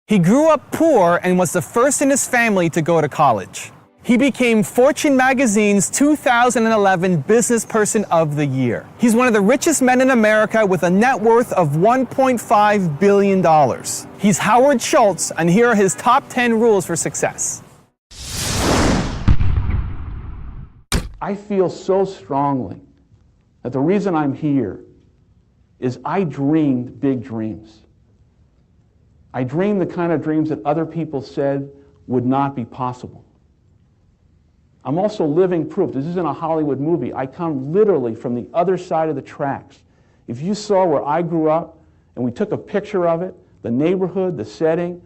He grew up poor and was the first in his family to go to college. He became Fortune magazine's 2011 Business Person of the Year. He's one of the richest men in America with a net worth of $1.5 billion. He's Howard Schultz, and here are his top 10 rules for success. I feel so strongly that the reason I'm here is I dreamed big dreams. I dreamed the kind of dreams that other people said would not be possible. I'm also living proof. This isn't a Hollywood movie. I come literally from the other side of the tracks. If you saw where I grew up and we took a picture of it, the neighborhood, the setting,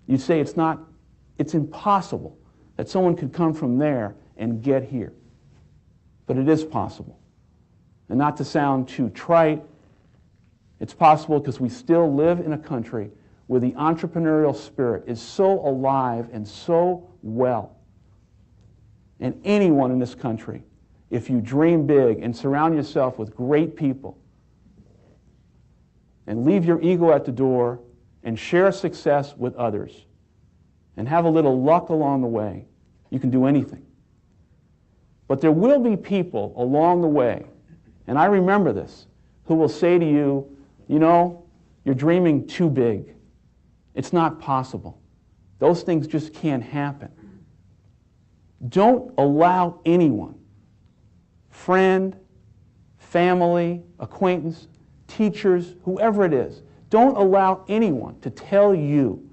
you'd say it's impossible that someone could come from there and get here. But it is possible. And not to sound too trite, it's possible because we still live in a country where the entrepreneurial spirit is so alive and so well. And anyone in this country, if you dream big and surround yourself with great people and leave your ego at the door and share success with others and have a little luck along the way, you can do anything. But there will be people along the way, and I remember this, who will say to you, you know, you're dreaming too big. It's not possible. Those things just can't happen. Don't allow anyone, friend, family, acquaintance, teachers, whoever it is, don't allow anyone to tell you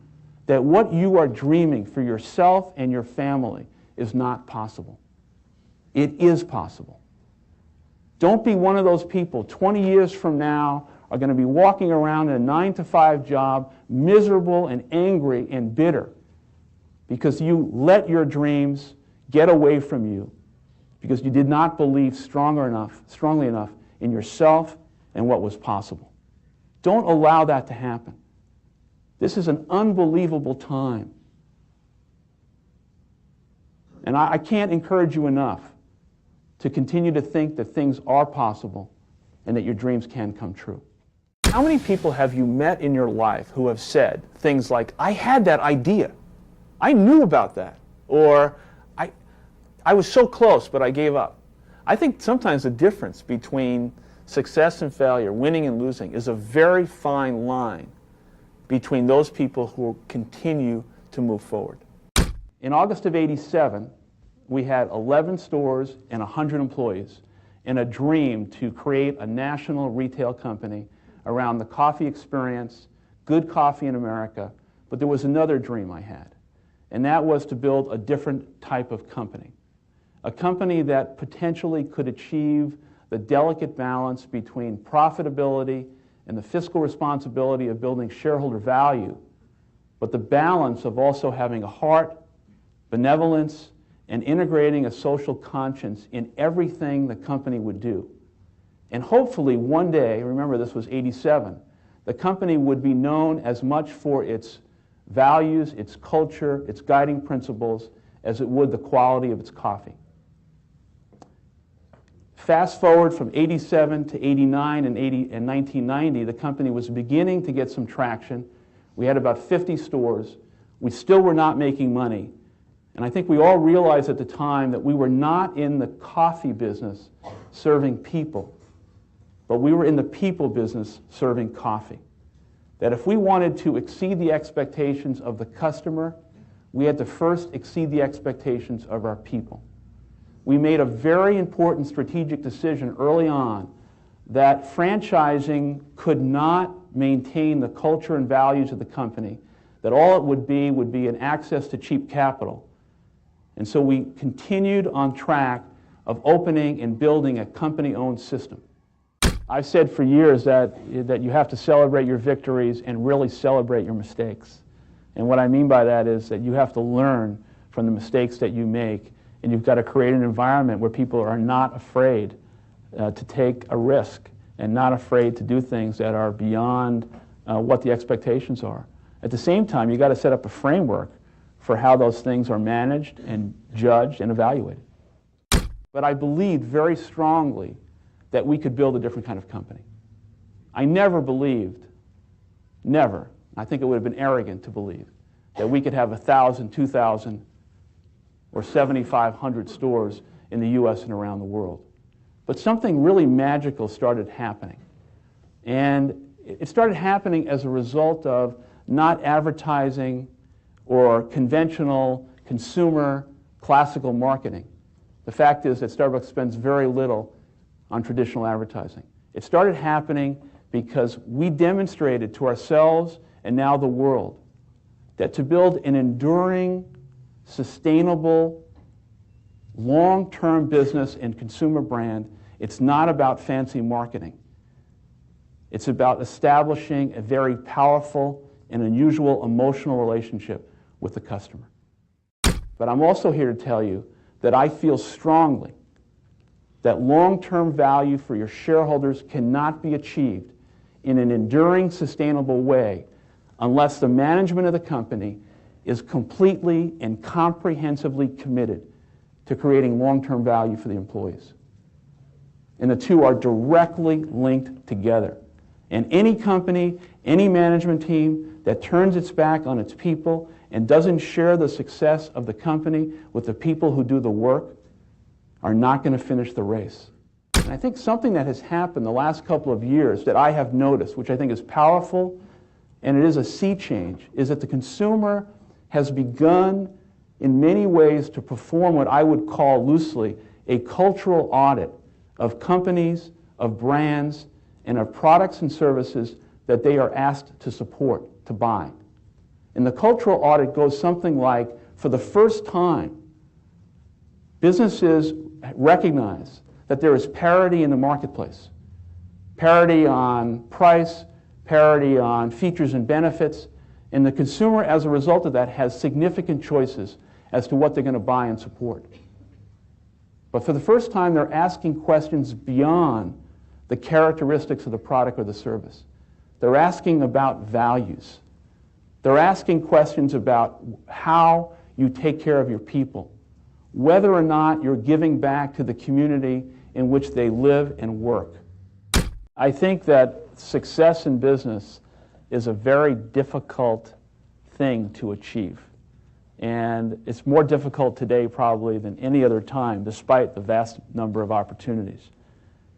that what you are dreaming for yourself and your family is not possible. It is possible. Don't be one of those people 20 years from now are going to be walking around in a 9-to-5 job, miserable and angry and bitter because you let your dreams get away from you because you did not believe strongly enough in yourself and what was possible. Don't allow that to happen. This is an unbelievable time. And I can't encourage you enough to continue to think that things are possible and that your dreams can come true. How many people have you met in your life who have said things like, I had that idea, I knew about that, or I was so close, but I gave up? I think sometimes the difference between success and failure, winning and losing, is a very fine line between those people who continue to move forward. In August of '87, we had 11 stores and 100 employees and a dream to create a national retail company around the coffee experience, good coffee in America. But there was another dream I had, and that was to build a different type of company. A company that potentially could achieve the delicate balance between profitability and the fiscal responsibility of building shareholder value, but the balance of also having a heart, benevolence, and integrating a social conscience in everything the company would do. And hopefully one day, remember this was '87, the company would be known as much for its values, its culture, its guiding principles, as it would the quality of its coffee. Fast forward from '87 to '89 and 1990, the company was beginning to get some traction. We had about 50 stores. We still were not making money. And I think we all realized at the time that we were not in the coffee business serving people, but we were in the people business serving coffee. That if we wanted to exceed the expectations of the customer, we had to first exceed the expectations of our people. We made a very important strategic decision early on that franchising could not maintain the culture and values of the company, that all it would be an access to cheap capital. And so we continued on track of opening and building a company-owned system. I've said for years that you have to celebrate your victories and really celebrate your mistakes. And what I mean by that is that you have to learn from the mistakes that you make, and you've got to create an environment where people are not afraid to take a risk and not afraid to do things that are beyond what the expectations are. At the same time, you've got to set up a framework for how those things are managed and judged and evaluated. But I believed very strongly that we could build a different kind of company. I never believed, never, I think it would have been arrogant to believe that we could have 1,000, 2,000, or 7,500 stores in the U.S. and around the world. But something really magical started happening. And it started happening as a result of not advertising or conventional consumer classical marketing. The fact is that Starbucks spends very little on traditional advertising. It started happening because we demonstrated to ourselves and now the world that to build an enduring, sustainable, long-term business and consumer brand, it's not about fancy marketing. It's about establishing a very powerful and unusual emotional relationship with the customer. But I'm also here to tell you that I feel strongly that long-term value for your shareholders cannot be achieved in an enduring, sustainable way unless the management of the company is completely and comprehensively committed to creating long-term value for the employees. And the two are directly linked together. And any company, any management team that turns its back on its people and doesn't share the success of the company with the people who do the work are not going to finish the race. And I think something that has happened the last couple of years that I have noticed, which I think is powerful, and it is a sea change, is that the consumer has begun in many ways to perform what I would call loosely a cultural audit of companies, of brands, and of products and services that they are asked to support, to buy. And the cultural audit goes something like, for the first time, businesses recognize that there is parity in the marketplace. Parity on price, parity on features and benefits, and the consumer, as a result of that, has significant choices as to what they're going to buy and support. But for the first time, they're asking questions beyond the characteristics of the product or the service. They're asking about values. They're asking questions about how you take care of your people, whether or not you're giving back to the community in which they live and work. I think that success in business is a very difficult thing to achieve. And it's more difficult today probably than any other time, despite the vast number of opportunities.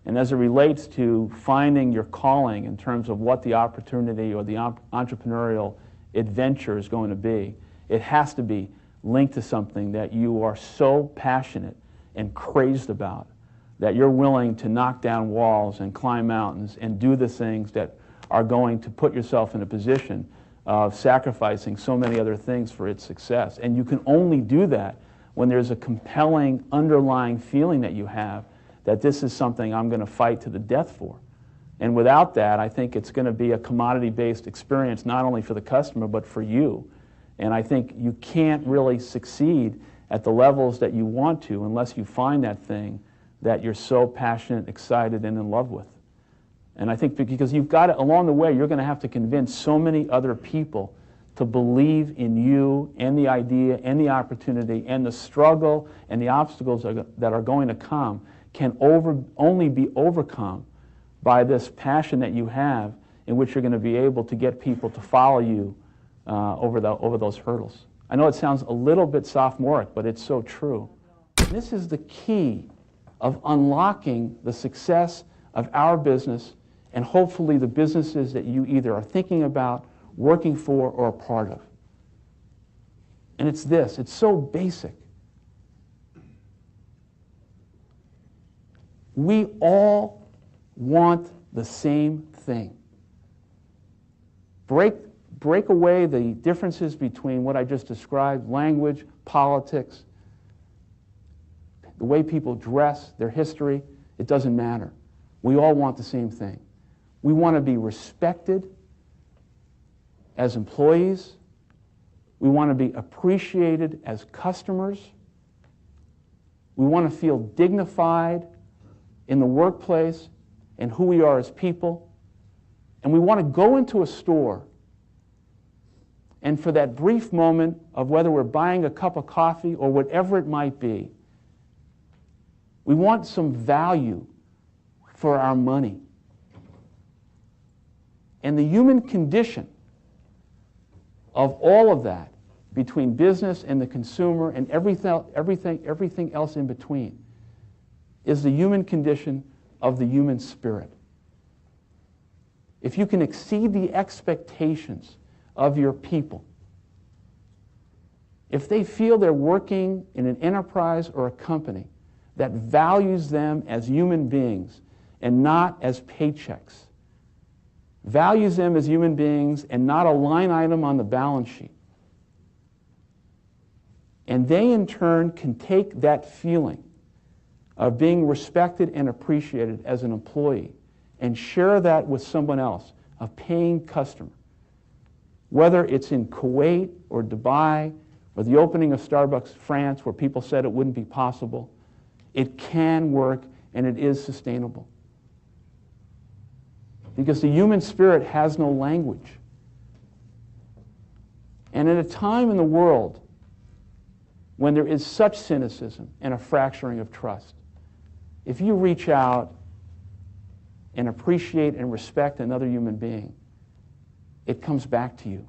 And as it relates to finding your calling in terms of what the opportunity or the entrepreneurial adventure is going to be, it has to be linked to something that you are so passionate and crazed about that you're willing to knock down walls and climb mountains and do the things that are going to put yourself in a position of sacrificing so many other things for its success. And you can only do that when there's a compelling underlying feeling that you have that this is something I'm going to fight to the death for. And without that, I think it's going to be a commodity-based experience not only for the customer but for you. And I think you can't really succeed at the levels that you want to unless you find that thing that you're so passionate, excited, and in love with. And I think because you've got to, along the way, you're going to have to convince so many other people to believe in you and the idea and the opportunity and the struggle and the obstacles that are going to come can only be overcome by this passion that you have in which you're going to be able to get people to follow you over those hurdles. I know it sounds a little bit sophomoric, but it's so true. This is the key of unlocking the success of our business and hopefully the businesses that you either are thinking about, working for, or a part of. And it's this, it's so basic. We all want the same thing. Break away the differences between what I just described, language, politics, the way people dress, their history, it doesn't matter. We all want the same thing. We want to be respected as employees. We want to be appreciated as customers. We want to feel dignified in the workplace and who we are as people. And we want to go into a store and for that brief moment of whether we're buying a cup of coffee or whatever it might be, we want some value for our money. And the human condition of all of that, between business and the consumer and everything else in between, is the human condition of the human spirit. If you can exceed the expectations of your people, if they feel they're working in an enterprise or a company that values them as human beings and not as paychecks, values them as human beings and not a line item on the balance sheet, and they in turn can take that feeling of being respected and appreciated as an employee and share that with someone else, a paying customer, whether it's in Kuwait or Dubai or the opening of Starbucks France where people said it wouldn't be possible, it can work and it is sustainable. Because the human spirit has no language. And at a time in the world when there is such cynicism and a fracturing of trust, if you reach out and appreciate and respect another human being, it comes back to you.